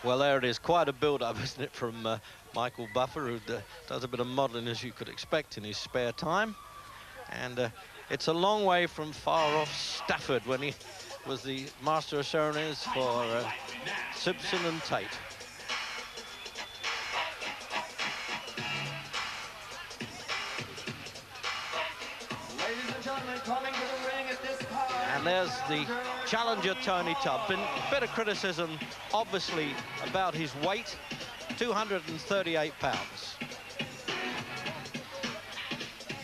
Well, there it is. Quite a build-up, isn't it, from Michael Buffer, who does a bit of modelling, as you could expect, in his spare time. And it's a long way from far off Stafford when he was the master of ceremonies for Simpson and Tate. Ladies and gentlemen, coming to the ring at this time. And there's the challenger, Tony Tubb. Been a bit of criticism, obviously, about his weight, 238 pounds.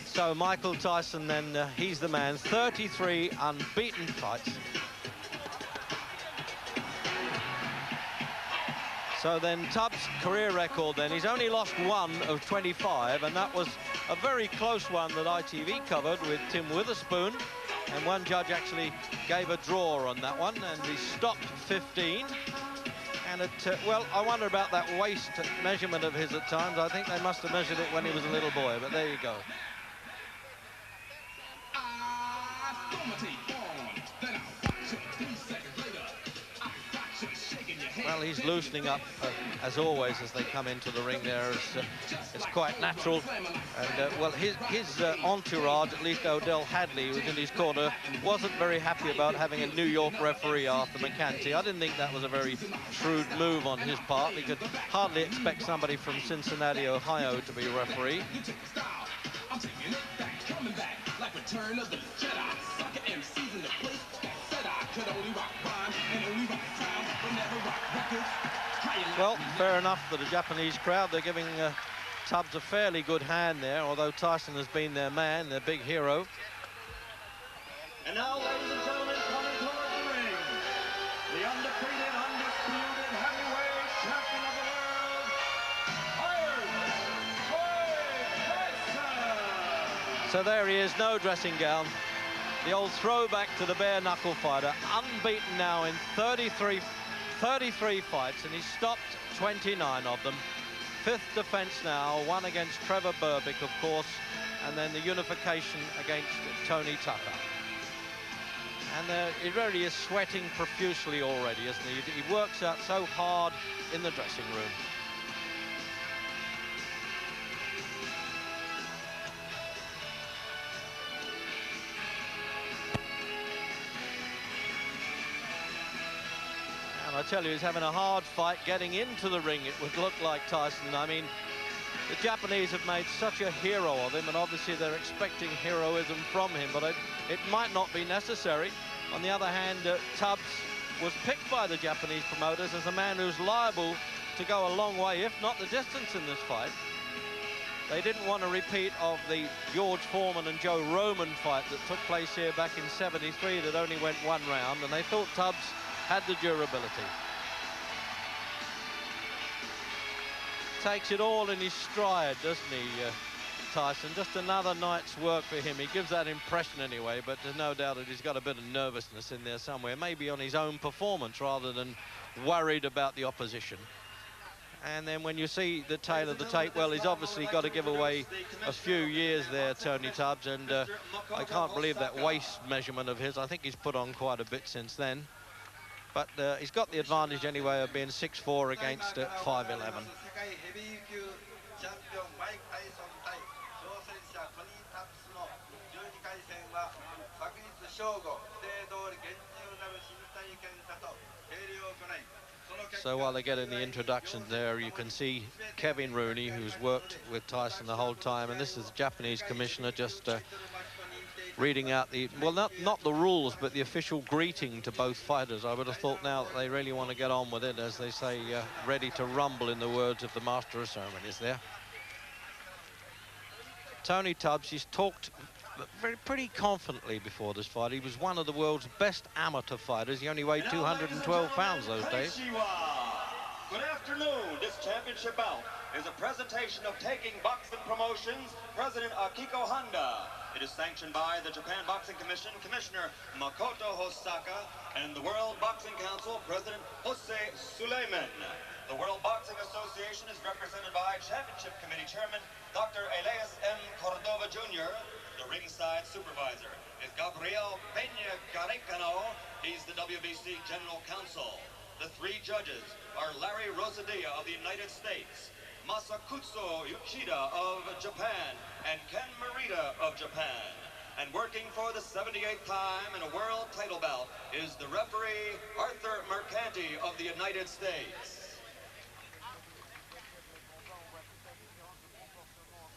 So Michael Tyson, then, he's the man. 33 unbeaten fights. So then Tubbs' career record, then, he's only lost 1 of 25, and that was a very close one that ITV covered with Tim Witherspoon. And one judge actually gave a draw on that one, and he stopped 15. And well, I wonder about that waist measurement of his at times. I think they must have measured it when he was a little boy, but there you go. Well, he's loosening up, as always, as they come into the ring there. It's quite natural. And, well, his entourage, at least Odell Hadley, who was in his corner, wasn't very happy about having a New York referee, Arthur McCanty. I didn't think that was a very shrewd move on his part. He could hardly expect somebody from Cincinnati, Ohio, to be a referee. Well, fair enough for the Japanese crowd. They're giving Tubbs a fairly good hand there, although Tyson has been their man, their big hero. And now, ladies and gentlemen, coming toward the ring, the undefeated, undisputed heavyweight champion of the world, Tyson. So there he is, no dressing gown. The old throwback to the bare-knuckle fighter, unbeaten now in 33 fights, and he's stopped 29 of them. 5th defense now, one against Trevor Berbick, of course, and then the unification against Tony Tucker. And he really is sweating profusely already, isn't he? He works out so hard in the dressing room. I tell you, he's having a hard fight getting into the ring, it would look like, Tyson. I mean, the Japanese have made such a hero of him, and obviously they're expecting heroism from him, but it might not be necessary. On the other hand, Tubbs was picked by the Japanese promoters as a man who's liable to go a long way, if not the distance, in this fight. They didn't want a repeat of the George Foreman and Joe Roman fight that took place here back in '73 that only went 1 round, and they thought Tubbs had the durability. Takes it all in his stride, doesn't he, Tyson? Just another night's work for him. He gives that impression anyway, but there's no doubt that he's got a bit of nervousness in there somewhere, maybe on his own performance rather than worried about the opposition. And then when you see the tail of the tape, well, he's obviously got to give away a few years there, Tony Tubbs, and I can't believe that waist measurement of his. I think he's put on quite a bit since then. But he's got the advantage anyway of being 6'4" against 5'11". So while they're getting the introductions there, you can see Kevin Rooney, who's worked with Tyson the whole time, and this is the Japanese commissioner just reading out the, well, not the rules, but the official greeting to both fighters. I would have thought now that they really want to get on with it, as they say, ready to rumble, in the words of the master of ceremonies there. Tony Tubbs, he's talked pretty confidently before this fight. He was one of the world's best amateur fighters. He only weighed 212 pounds those days. Good afternoon. This championship bout is a presentation of Taking Boxing Promotions, President Akiko Honda. It is sanctioned by the Japan Boxing Commission, Commissioner Makoto Hosaka, and the World Boxing Council, President Jose Suleiman. The World Boxing Association is represented by Championship Committee Chairman Dr. Elias M. Cordova Jr. The ringside supervisor is Gabriel Peña Garicano. He's the WBC General Counsel. The three judges are Larry Rosadilla of the United States, Masakutsu Uchida of Japan, and Ken Morita of Japan. And working for the 78th time in a world title bout is the referee Arthur Mercanti of the United States.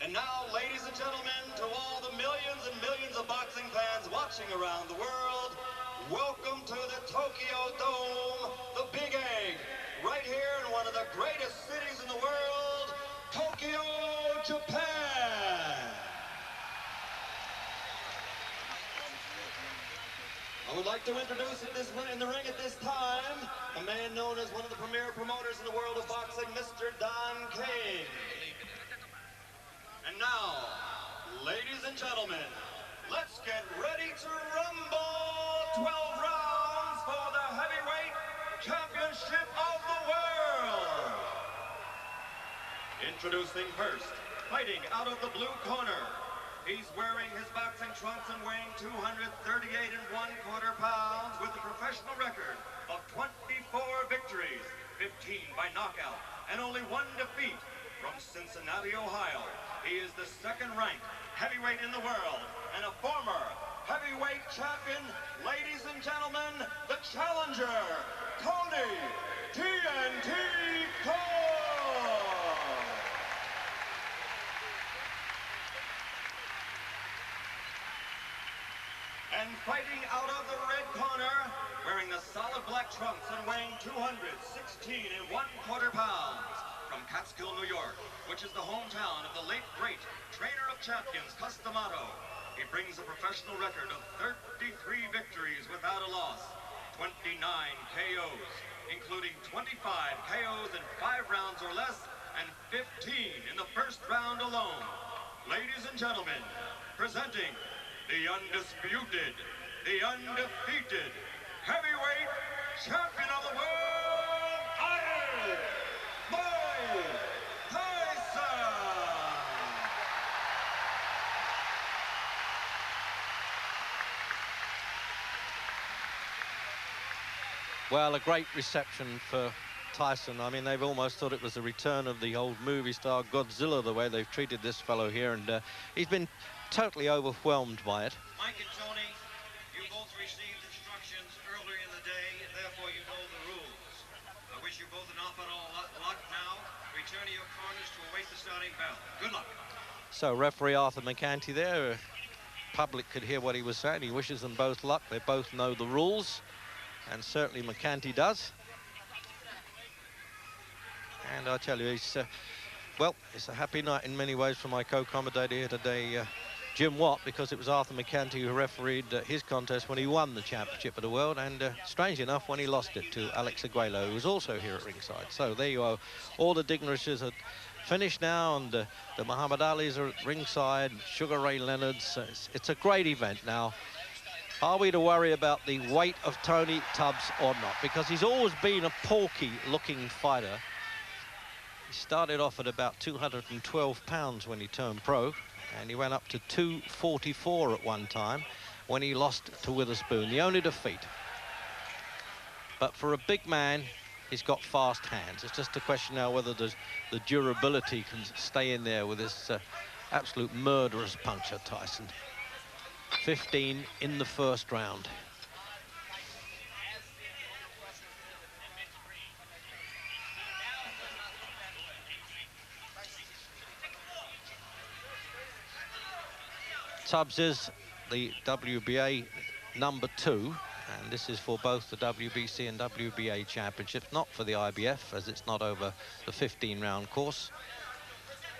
And now, ladies and gentlemen, to all the millions and millions of boxing fans watching around the world, welcome to the Tokyo Dome, the Big Egg, right here in one of the greatest cities in the world, Tokyo, Japan. I would like to introduce in the ring at this time, a man known as one of the premier promoters in the world of boxing, Mr. Don King. And now, ladies and gentlemen, let's get ready to rumble. 12 rounds for the heavyweight championship of the world. Introducing first, fighting out of the blue corner. He's wearing his boxing trunks and weighing 238 1/4 pounds with a professional record of 24 victories, 15 by knockout, and only 1 defeat. From Cincinnati, Ohio, he is the second-ranked heavyweight in the world and a former heavyweight champion. Ladies and gentlemen, the challenger, Tony TNT Khan. And fighting out of the red corner, wearing the solid black trunks and weighing 216 1/4 pounds. From Catskill, New York, which is the hometown of the late great trainer of champions, Cus D'Amato. He brings a professional record of 33 victories without a loss, 29 KOs, including 25 KOs in 5 rounds or less, and 15 in the first round alone. Ladies and gentlemen, presenting the undisputed, the undefeated heavyweight champion of the world, Tyson! Well, a great reception for Tyson. I mean, they've almost thought it was the return of the old movie star Godzilla, the way they've treated this fellow here, and he's been totally overwhelmed by it. Mike and Tony, you both received instructions earlier in the day, and therefore you know the rules. I wish you both an awful lot of luck now. Return to your corners to await the starting bell. Good luck. So referee Arthur Mercanti there, public could hear what he was saying. He wishes them both luck. They both know the rules, and certainly Mercanti does. And I tell you, he's, well, it's a happy night in many ways for my co-commentator here today, Jim Watt, because it was Arthur Mercanti who refereed his contest when he won the championship of the world, and strangely enough, when he lost it to Alex Aguelo, who was also here at ringside. So there you are. All the dignitaries are finished now, and the Muhammad Alis are at ringside, Sugar Ray Leonard's. It's a great event now. Are we to worry about the weight of Tony Tubbs or not? Because he's always been a porky-looking fighter. He started off at about 212 pounds when he turned pro, and he went up to 244 at one time when he lost to Witherspoon, the only defeat. But for a big man, he's got fast hands. It's just a question now whether the durability can stay in there with this absolute murderous puncher, Tyson. 15 in the first round. Tubbs is the WBA #2, and this is for both the WBC and WBA championships, not for the IBF, as it's not over the 15-round course.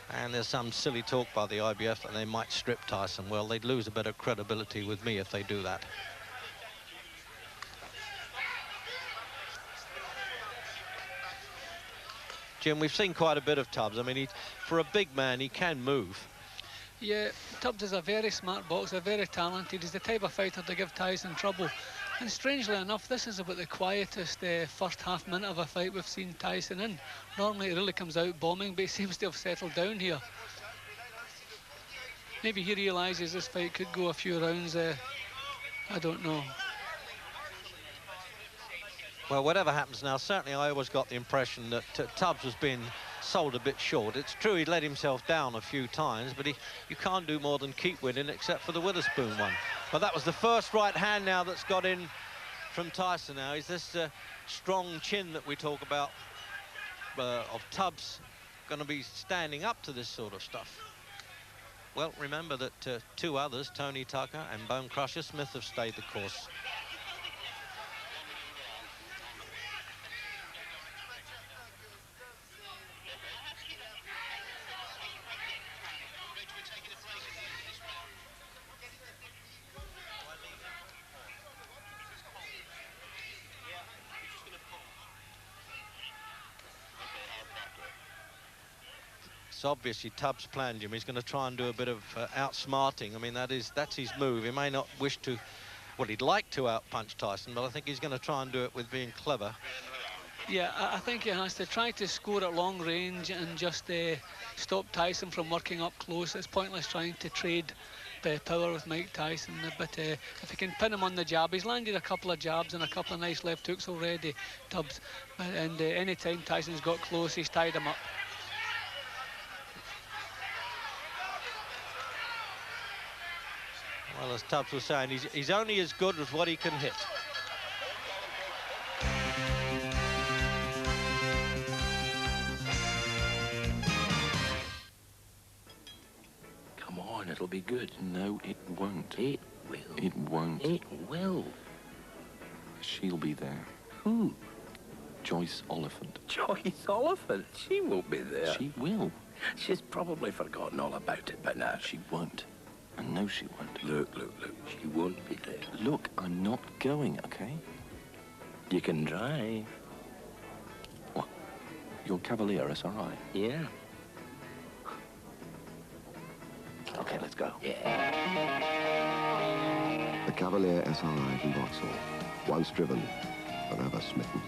And there's some silly talk by the IBF that they might strip Tyson. Well, they'd lose a bit of credibility with me if they do that. Jim, we've seen quite a bit of Tubbs. I mean, for a big man, he can move. Yeah, Tubbs is a very smart boxer, very talented. He's the type of fighter to give Tyson trouble. And strangely enough, this is about the quietest first half minute of a fight we've seen Tyson in. Normally it really comes out bombing, but he seems to have settled down here. Maybe he realises this fight could go a few rounds. I don't know. Well, whatever happens now, certainly I always got the impression that Tubbs was being sold a bit short. It's true he let himself down a few times, but you can't do more than keep winning, except for the Witherspoon one. But that was the first right hand now that's got in from Tyson now. Is this strong chin that we talk about of Tubbs going to be standing up to this sort of stuff? Well, remember that two others, Tony Tucker and Bone Crusher Smith, have stayed the course. It's obviously Tubbs' plan, Jim. He's going to try and do a bit of outsmarting. I mean, that's his move. He may not wish to, well, he'd like to outpunch Tyson, but I think he's going to try and do it with being clever. Yeah, I think he has to try to score at long range and just stop Tyson from working up close. It's pointless trying to trade power with Mike Tyson, but if he can pin him on the jab, he's landed a couple of jabs and a couple of nice left hooks already, Tubbs, and any time Tyson's got close, he's tied him up. Well, as Tubbs was saying, he's only as good as what he can hit. Come on, it'll be good. No, it won't. It will. It won't. It will. She'll be there. Who? Joyce Oliphant. Joyce Oliphant. She won't be there. She will. She's probably forgotten all about it by now. She won't. I know she won't. Look. She won't be there. Look, I'm not going, okay? You can drive. What? Your Cavalier SRI? Yeah. Okay, let's go. Yeah. The Cavalier SRI from Vauxhall. Once driven, forever smitten.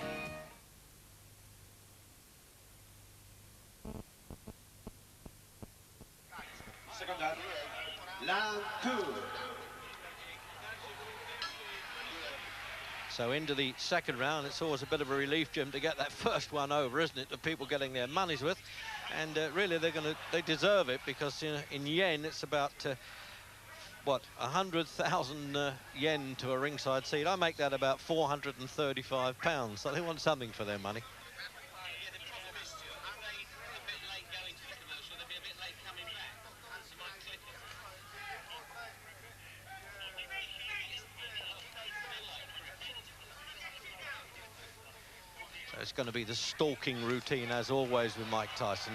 So into the second round, it's always a bit of a relief, Jim, to get that first one over, isn't it? The people getting their money's worth, and really they deserve it, because in yen it's about what, 100,000 yen to a ringside seat. I make that about £435, so they want something for their money. It's going to be the stalking routine, as always, with Mike Tyson.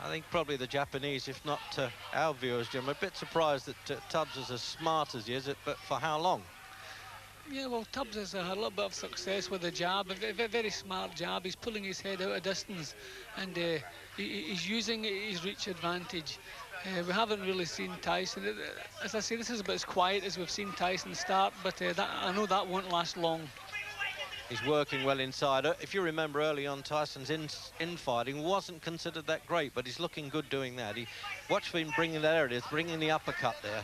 I think probably the Japanese, if not our viewers, Jim, are a bit surprised that Tubbs is as smart as he is, but for how long? Yeah, well, Tubbs has had a little bit of success with the jab, a very smart jab. He's pulling his head out of distance, and he's using his reach advantage. We haven't really seen Tyson. As I say, this is about as quiet as we've seen Tyson start, but I know that won't last long. He's working well inside. If you remember early on, Tyson's infighting wasn't considered that great, but he's looking good doing that. Watch for him bringing that, there it is, bringing the uppercut there.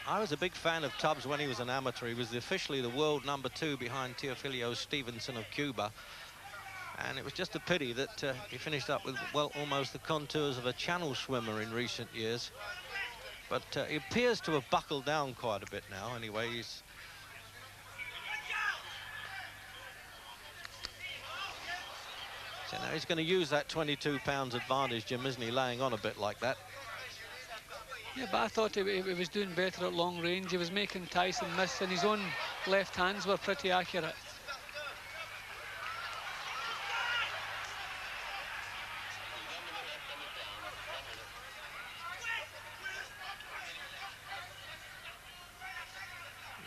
I was a big fan of Tubbs when he was an amateur. He was officially the world #2 behind Teofilio Stevenson of Cuba. And it was just a pity that he finished up with, well, almost the contours of a channel swimmer in recent years. But he appears to have buckled down quite a bit now. Anyway, he's... So now he's going to use that 22 pounds advantage, Jim, isn't he, laying on a bit like that? Yeah, but I thought he was doing better at long range. He was making Tyson miss, and his own left hands were pretty accurate.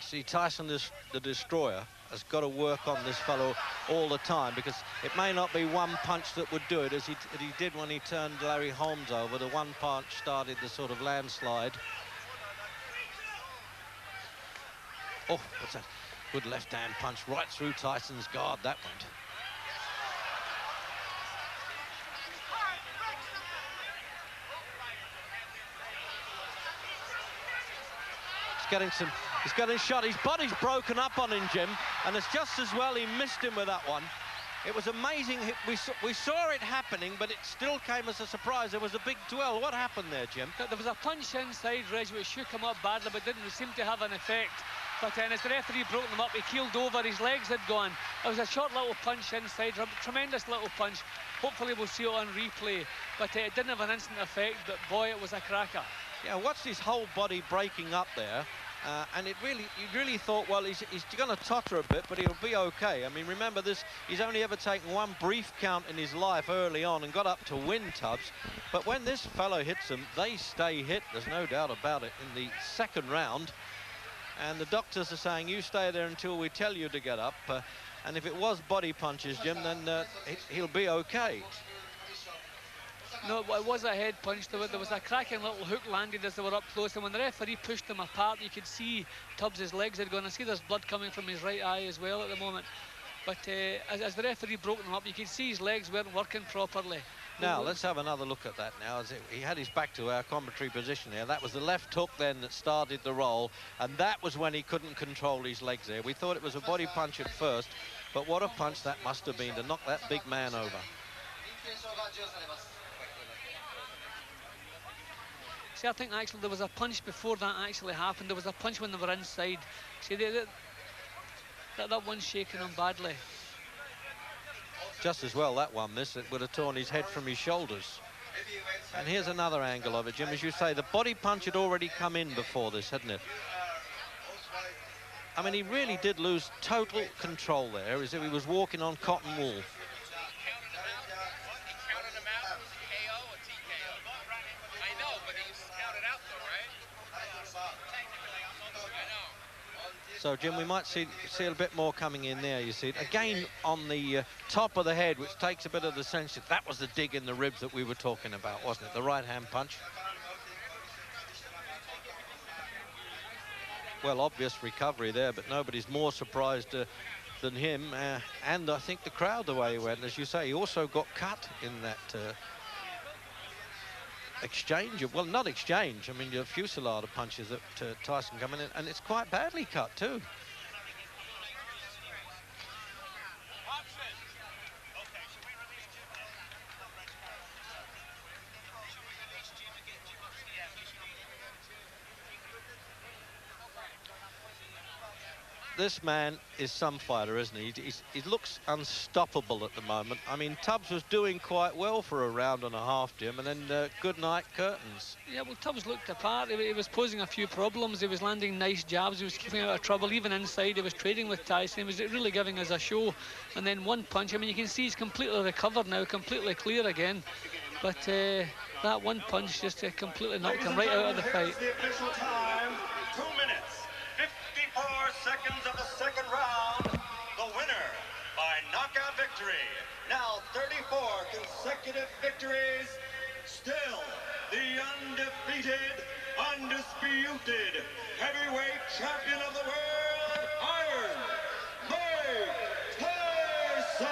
See, Tyson, the destroyer, has got to work on this fellow all the time, because it may not be one punch that would do it, as he did when he turned Larry Holmes over. The one punch started the sort of landslide. Oh, what's that? Good left-hand punch right through Tyson's guard, that went. he's getting shot. His body's broken up on him, Jim, and it's just as well he missed him with that one. It was amazing. We saw it happening, but it still came as a surprise. There was a big duel. What happened there, Jim? There was a punch inside, Reg, which shook him up badly, but didn't seem to have an effect. But as the referee broke them up, he keeled over, his legs had gone. It was a short little punch inside, a tremendous little punch. Hopefully we'll see it on replay. But it didn't have an instant effect, but boy, it was a cracker. Yeah, watch his whole body breaking up there. And you really thought, well, he's going to totter a bit, but he'll be okay. I mean, remember this, he's only ever taken one brief count in his life early on and got up to win, Tubbs. But when this fellow hits them, they stay hit, there's no doubt about it, in the second round. And the doctors are saying, you stay there until we tell you to get up. And if it was body punches, Jim, then he'll be okay. No, it was a head punch. There was a cracking little hook landed as they were up close, and when the referee pushed them apart, you could see Tubbs' legs had gone. I see there's blood coming from his right eye as well at the moment. But as the referee broke them up, you could see his legs weren't working properly. Now, let's have another look at that now. He had his back to our commentary position there. That was the left hook then that started the roll, and that was when he couldn't control his legs there. We thought it was a body punch at first, but what a punch that must have been to knock that big man over. See, I think actually there was a punch before that actually happened. There was a punch when they were inside. See, that one's shaking him badly. Just as well that one, it would have torn his head from his shoulders. And here's another angle of it, Jim. As you say, the body punch had already come in before this, hadn't it? I mean, he really did lose total control there, as if he was walking on cotton wool. So, Jim, we might see a bit more coming in there, you see. Again, on the top of the head, which takes a bit of the sense that was the dig in the ribs that we were talking about, wasn't it? The right-hand punch. Well, obvious recovery there, but nobody's more surprised than him. And I think the crowd, the way he went. As you say, he also got cut in that exchange. Well, not exchange. I mean, a fusillade of punches that Tyson coming in, and it's quite badly cut too. This man is some fighter, isn't he? He looks unstoppable at the moment. I mean, Tubbs was doing quite well for a round and a half, Jim, and then good night curtains. Yeah, well, Tubbs looked apart. He was posing a few problems. He was landing nice jabs. He was keeping out of trouble. Even inside, he was trading with Tyson. He was really giving us a show. And then one punch, I mean, you can see he's completely recovered now, completely clear again. But that one punch just completely knocked him right out of the fight. The official time, 2 minutes, 54 seconds of the second round. The winner by knockout victory. Now 34 consecutive victories. Still the undefeated, undisputed heavyweight champion of the world, Iron Mike Tyson.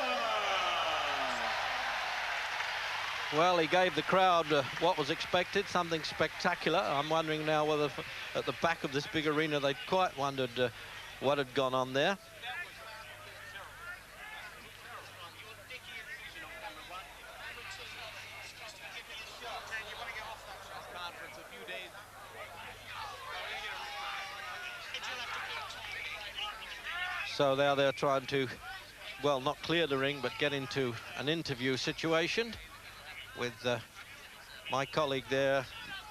Well, he gave the crowd what was expected, something spectacular. I'm wondering now whether at the back of this big arena they'd quite wondered what had gone on there. So now they're trying to, well, not clear the ring, but get into an interview situation with my colleague there.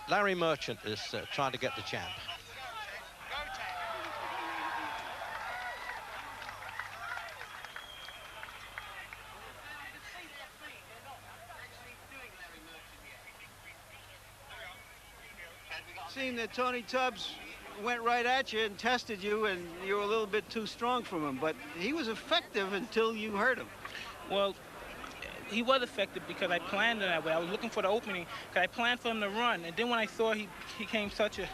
Larry Merchant is trying to get the champ. Seemed that Tony Tubbs went right at you and tested you, and you were a little bit too strong from him, but he was effective until you hurt him. Well, he was effective because I planned it that way. I was looking for the opening because I planned for him to run, and then when I saw he came such a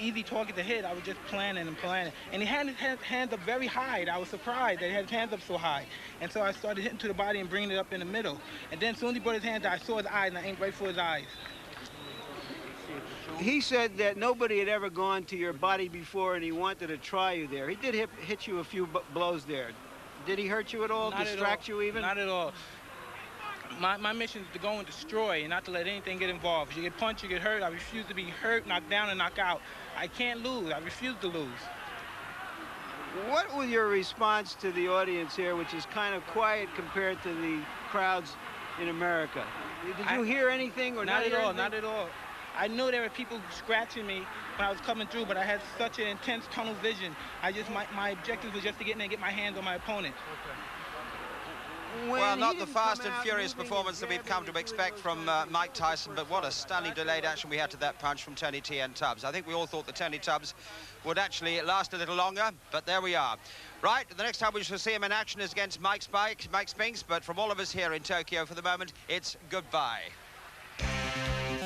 easy target to hit, I was just planning and planning. And he had his hands up very high. I was surprised that he had his hands up so high. And so I started hitting to the body and bringing it up in the middle. And then as soon as he brought his hands out, I saw his eyes, and I aimed right for his eyes. He said that nobody had ever gone to your body before and he wanted to try you there. He did hit you a few blows there. Did he hurt you at all? Not Distract at all. you even? Not at all. My mission is to go and destroy and not to let anything get involved. If you get punched, you get hurt. I refuse to be hurt, knocked down, and knocked out. I can't lose. I refuse to lose. What was your response to the audience here, which is kind of quiet compared to the crowds in America? Did you hear anything or not? Not at all, not at all. I knew there were people scratching me when I was coming through, but I had such an intense tunnel vision. My objective was just to get in there and get my hands on my opponent. Well, not the fast and furious performance that we've come to expect from Mike Tyson, but what a stunning delayed action we had to that punch from Tony T.N. Tubbs. I think we all thought that Tony Tubbs would actually last a little longer, but there we are. Right, the next time we shall see him in action is against Mike Spinks, but from all of us here in Tokyo for the moment, it's goodbye.